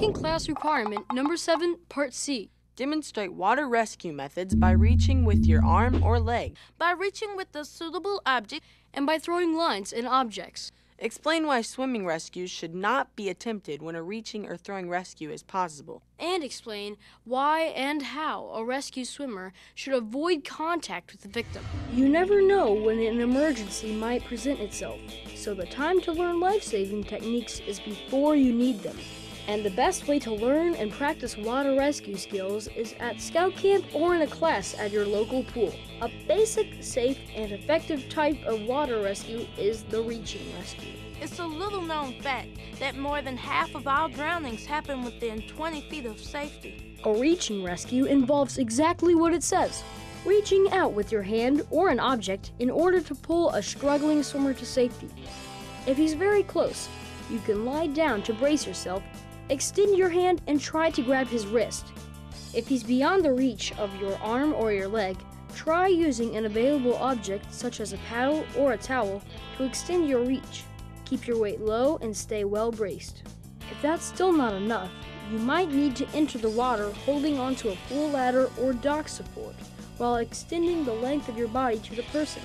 Second class requirement number 7, part C. Demonstrate water rescue methods by reaching with your arm or leg. By reaching with a suitable object. And by throwing lines and objects. Explain why swimming rescues should not be attempted when a reaching or throwing rescue is possible. And explain why and how a rescue swimmer should avoid contact with the victim. You never know when an emergency might present itself, so the time to learn life-saving techniques is before you need them. And the best way to learn and practice water rescue skills is at scout camp or in a class at your local pool. A basic, safe, and effective type of water rescue is the reaching rescue. It's a little-known fact that more than half of all drownings happen within 20 feet of safety. A reaching rescue involves exactly what it says, reaching out with your hand or an object in order to pull a struggling swimmer to safety. If he's very close, you can lie down to brace yourself, extend your hand, and try to grab his wrist. If he's beyond the reach of your arm or your leg, try using an available object such as a paddle or a towel to extend your reach. Keep your weight low and stay well braced. If that's still not enough, you might need to enter the water holding onto a pool ladder or dock support while extending the length of your body to the person.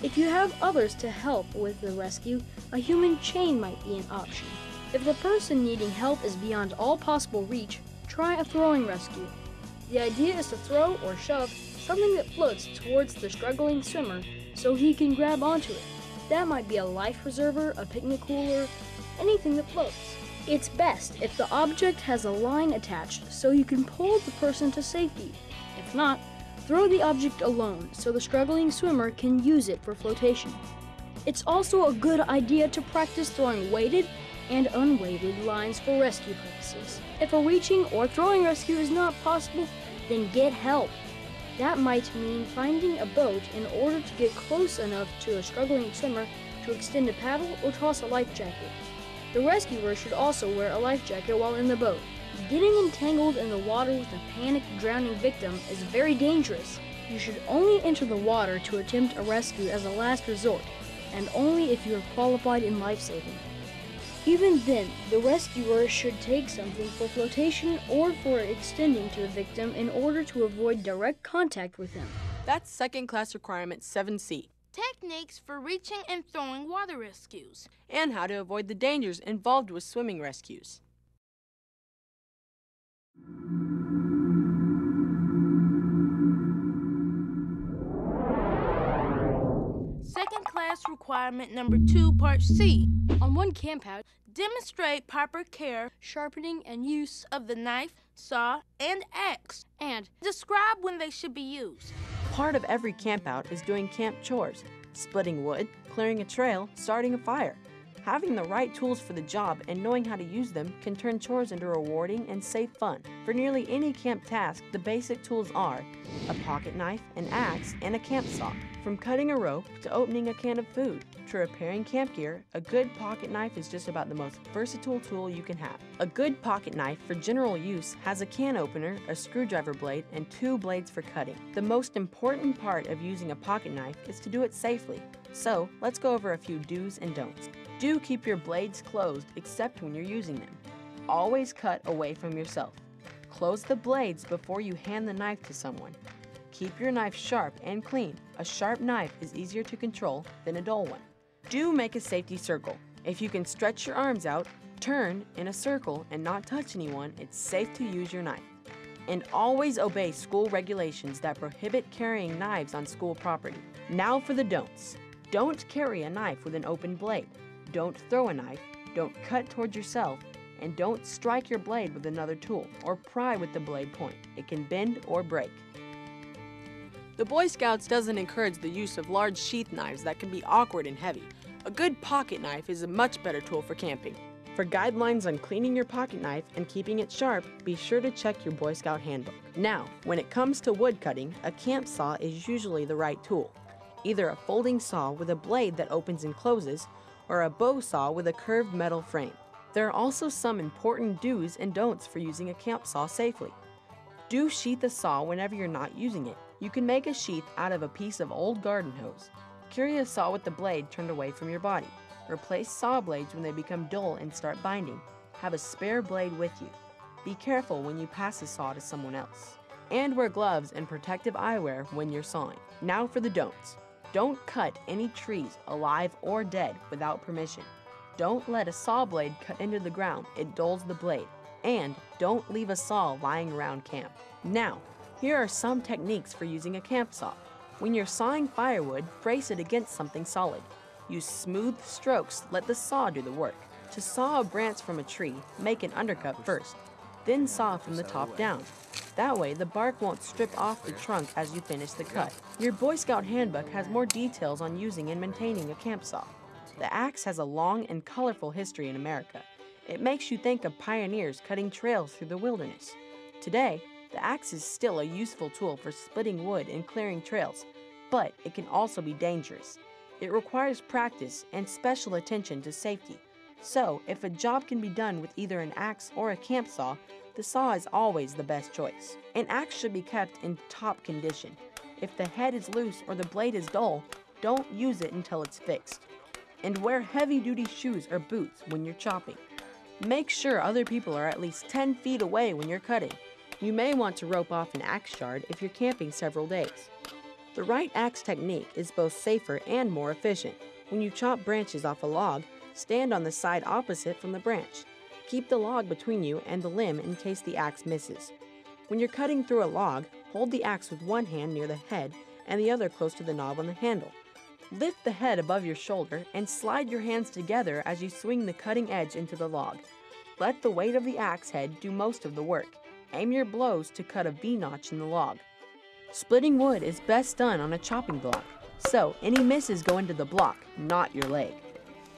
If you have others to help with the rescue, a human chain might be an option. If the person needing help is beyond all possible reach, try a throwing rescue. The idea is to throw or shove something that floats towards the struggling swimmer so he can grab onto it. That might be a life preserver, a picnic cooler, anything that floats. It's best if the object has a line attached so you can pull the person to safety. If not, throw the object alone so the struggling swimmer can use it for flotation. It's also a good idea to practice throwing weighted and unweighted lines for rescue purposes. If a reaching or throwing rescue is not possible, then get help. That might mean finding a boat in order to get close enough to a struggling swimmer to extend a paddle or toss a life jacket. The rescuer should also wear a life jacket while in the boat. Getting entangled in the water with a panicked drowning victim is very dangerous. You should only enter the water to attempt a rescue as a last resort, and only if you are qualified in life-saving. Even then, the rescuer should take something for flotation or for extending to the victim in order to avoid direct contact with him. That's second class requirement 7C. Techniques for reaching and throwing water rescues. And how to avoid the dangers involved with swimming rescues. Second class requirement number 2, part C. On one campout, demonstrate proper care, sharpening and use of the knife, saw, and axe, and describe when they should be used. Part of every campout is doing camp chores, splitting wood, clearing a trail, starting a fire. Having the right tools for the job and knowing how to use them can turn chores into rewarding and safe fun. For nearly any camp task, the basic tools are a pocket knife, an axe, and a camp saw. From cutting a rope to opening a can of food to repairing camp gear, a good pocket knife is just about the most versatile tool you can have. A good pocket knife for general use has a can opener, a screwdriver blade, and 2 blades for cutting. The most important part of using a pocket knife is to do it safely. So, let's go over a few do's and don'ts. Do keep your blades closed except when you're using them. Always cut away from yourself. Close the blades before you hand the knife to someone. Keep your knife sharp and clean. A sharp knife is easier to control than a dull one. Do make a safety circle. If you can stretch your arms out, turn in a circle, and not touch anyone, it's safe to use your knife. And always obey school regulations that prohibit carrying knives on school property. Now for the don'ts. Don't carry a knife with an open blade. Don't throw a knife. Don't cut towards yourself. And don't strike your blade with another tool or pry with the blade point. It can bend or break. The Boy Scouts doesn't encourage the use of large sheath knives that can be awkward and heavy. A good pocket knife is a much better tool for camping. For guidelines on cleaning your pocket knife and keeping it sharp, be sure to check your Boy Scout handbook. Now, when it comes to wood cutting, a camp saw is usually the right tool. Either a folding saw with a blade that opens and closes, or a bow saw with a curved metal frame. There are also some important do's and don'ts for using a camp saw safely. Do sheath a saw whenever you're not using it. You can make a sheath out of a piece of old garden hose. Carry a saw with the blade turned away from your body. Replace saw blades when they become dull and start binding. have a spare blade with you. Be careful when you pass the saw to someone else. And wear gloves and protective eyewear when you're sawing. Now for the don'ts. Don't cut any trees, alive or dead, without permission. Don't let a saw blade cut into the ground, it dulls the blade. And don't leave a saw lying around camp. Now, here are some techniques for using a camp saw. When you're sawing firewood, brace it against something solid. Use smooth strokes, let the saw do the work. To saw a branch from a tree, make an undercut first, then saw from the top down. That way, the bark won't strip off the trunk as you finish the cut. Your Boy Scout handbook has more details on using and maintaining a camp saw. The axe has a long and colorful history in America. It makes you think of pioneers cutting trails through the wilderness. Today, the axe is still a useful tool for splitting wood and clearing trails, but it can also be dangerous. It requires practice and special attention to safety. So, if a job can be done with either an axe or a camp saw, the saw is always the best choice. An axe should be kept in top condition. If the head is loose or the blade is dull, don't use it until it's fixed. And wear heavy-duty shoes or boots when you're chopping. Make sure other people are at least 10 feet away when you're cutting. You may want to rope off an axe shard if you're camping several days. The right axe technique is both safer and more efficient. When you chop branches off a log, stand on the side opposite from the branch. Keep the log between you and the limb in case the axe misses. When you're cutting through a log, hold the axe with one hand near the head and the other close to the knob on the handle. Lift the head above your shoulder and slide your hands together as you swing the cutting edge into the log. Let the weight of the axe head do most of the work. Aim your blows to cut a V-notch in the log. Splitting wood is best done on a chopping block, so any misses go into the block, not your leg.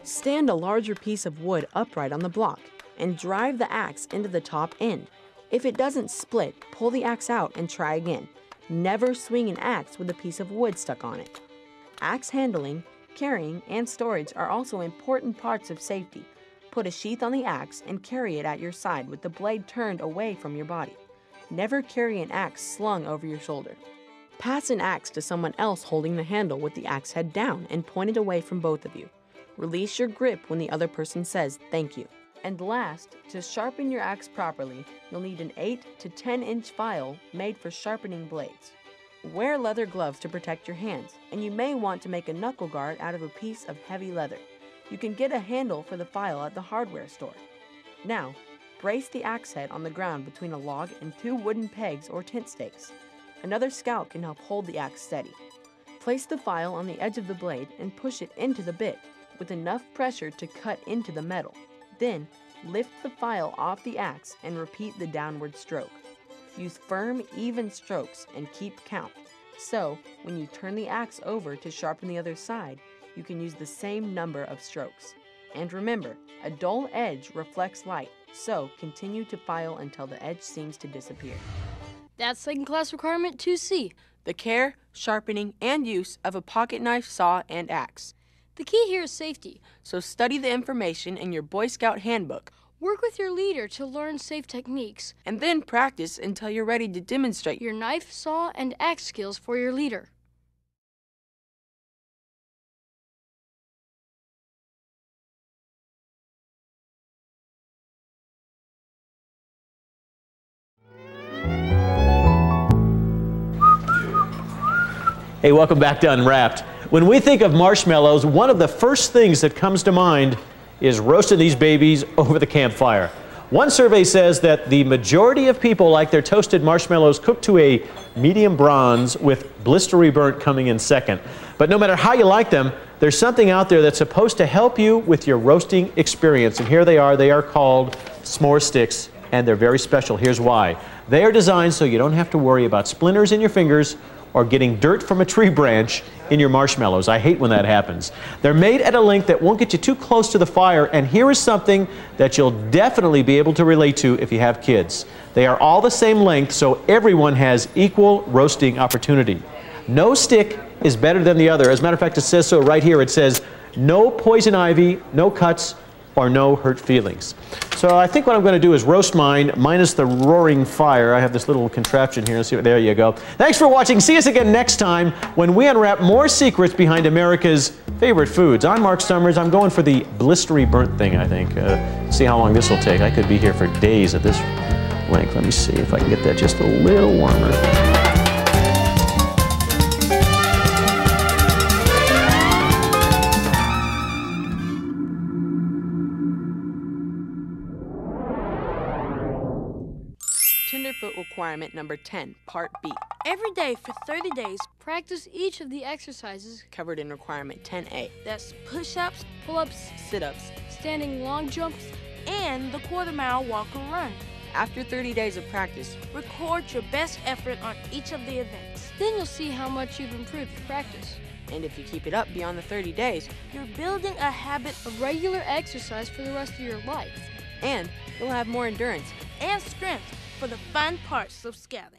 Stand a larger piece of wood upright on the block and drive the axe into the top end. If it doesn't split, pull the axe out and try again. Never swing an axe with a piece of wood stuck on it. Axe handling, carrying, and storage are also important parts of safety. Put a sheath on the axe and carry it at your side with the blade turned away from your body. Never carry an axe slung over your shoulder. Pass an axe to someone else holding the handle with the axe head down and pointed away from both of you. Release your grip when the other person says thank you. And last, to sharpen your axe properly, you'll need an 8 to 10 inch file made for sharpening blades. Wear leather gloves to protect your hands, and you may want to make a knuckle guard out of a piece of heavy leather. You can get a handle for the file at the hardware store. Now, brace the axe head on the ground between a log and 2 wooden pegs or tent stakes. Another scout can help hold the axe steady. Place the file on the edge of the blade and push it into the bit with enough pressure to cut into the metal. Then, lift the file off the axe and repeat the downward stroke. Use firm, even strokes and keep count. So, when you turn the axe over to sharpen the other side, you can use the same number of strokes. And remember, a dull edge reflects light, so continue to file until the edge seems to disappear. That's second class requirement 2C. The care, sharpening, and use of a pocket knife, saw, and axe. The key here is safety. So study the information in your Boy Scout handbook. Work with your leader to learn safe techniques. And then practice until you're ready to demonstrate your knife, saw, and axe skills for your leader. Hey, welcome back to Unwrapped. When we think of marshmallows, one of the first things that comes to mind is roasting these babies over the campfire. One survey says that the majority of people like their toasted marshmallows cooked to a medium bronze with blistery burnt coming in second. But no matter how you like them, there's something out there that's supposed to help you with your roasting experience. And here they are called s'more sticks, and they're very special. Here's why. They are designed so you don't have to worry about splinters in your fingers or getting dirt from a tree branch in your marshmallows. I hate when that happens. They're made at a length that won't get you too close to the fire, and here is something that you'll definitely be able to relate to if you have kids. They are all the same length, so everyone has equal roasting opportunity. No stick is better than the other. As a matter of fact, it says so right here. It says, no poison ivy, no cuts, or no hurt feelings. So I think what I'm going to do is roast mine minus the roaring fire. I have this little contraption here. See, there you go. Thanks for watching. See us again next time when we unwrap more secrets behind America's favorite foods. I'm Mark Summers. I'm going for the blistery burnt thing, I think. See how long this will take. I could be here for days at this length. Let me see if I can get that just a little warmer. Tenderfoot requirement number 10, Part B. Every day for 30 days, Practice each of the exercises. Covered in requirement 10A. that's push-ups Pull-ups, Sit-ups. standing long jumps. and the quarter-mile walk or run. After 30 days of practice, Record your best effort on each of the events. Then you'll see how much you've improved with practice. and if you keep it up beyond the 30 days, You're building a habit Of regular exercise for the rest of your life. and you'll have more endurance. and strength for the fun parts of scouting.